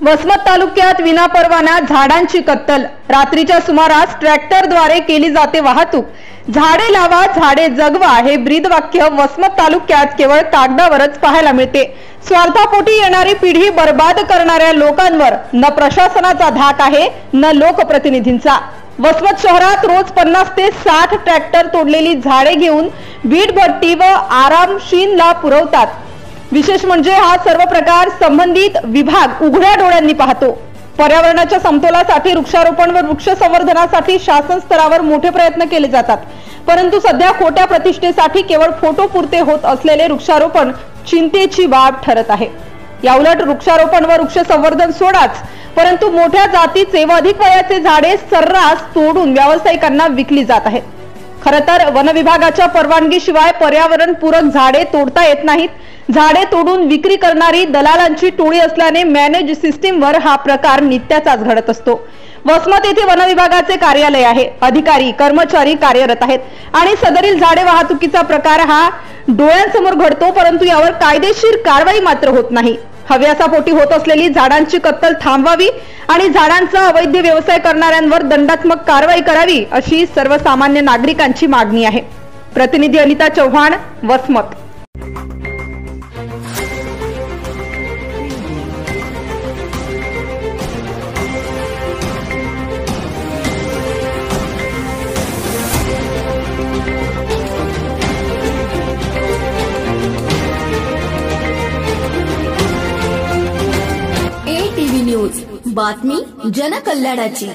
वसमत तालुक्यात विनापरवाना झाडांची कत्तल। रात्रीच्या सुमारास ट्रॅक्टरद्वारे केली जाते वाहतूक। झाडे लावा झाडे जगवा हे ब्रीदवाक्य वसमत तालुक्यात केवळ कागदावरच पाहायला मिळते। स्वार्थापोटी येणारी पिढी बर्बाद करणाऱ्या लोकांवर न प्रशासनाचा धाक आहे न लोकप्रतिनिधींचा। वसमत शहरात रोज 50 ते 60 ट्रॅक्टर तोडलेली झाडे घेऊन वीटभट्टी व आरामशीनला पुरवतात। विशेष म्हणजे हा सर्व प्रकार संबंधित विभाग उघड्या डोळ्यांनी पाहतो। पर्यावरणाच्या समतोलासाठी वृक्षारोपण व वृक्ष संवर्धनासाठी शासन स्तरावर मोठे प्रयत्न केले जातात, परंतु सध्या खोट्या प्रतिष्ठेसाठी केवळ फोटो पुरते होत असलेले वृक्षारोपण चिंतेची बाब ठरत आहे। याउलट वृक्षारोपण व वृक्ष संवर्धन सोडाच, परंतु मोठ्या जातीचे व अधिक वयाचे झाडे सर्रास तोडून व्यावसायिकांना विकली जात आहेत। खरं तर वन विभागाच्या परवानगीशिवाय पर्यावरण पूरक झाडे तोडता येत नाहीत। झाडे तोडून विक्री करणारी दलालांची टोळी असल्याने मॅनेज सिस्टीमवर हा प्रकार नित्याचाच घडत असतो। वसमत येथे वन विभागाचे कार्यालय आहे, अधिकारी कर्मचारी कार्यरत आहेत आणि सदरील झाडे वाहतुकीचा प्रकार हा डोळ्यांसमोर घडतो, परंतु यावर कायदेशीर कारवाई मात्र होत नाही। हव्यासापोटी होत असलेली झाडांची कत्तल थांबवावी आणि झाडांचा अवैध व्यवसाय करणाऱ्यांवर दंडात्मक कारवाई करावी अशी सर्वसामान्य नागरिकांची मागणी आहे। प्रतिनिधी अनिता चव्हाण, वसमत। ATV न्यूज, बातमी जनकल्याणाची।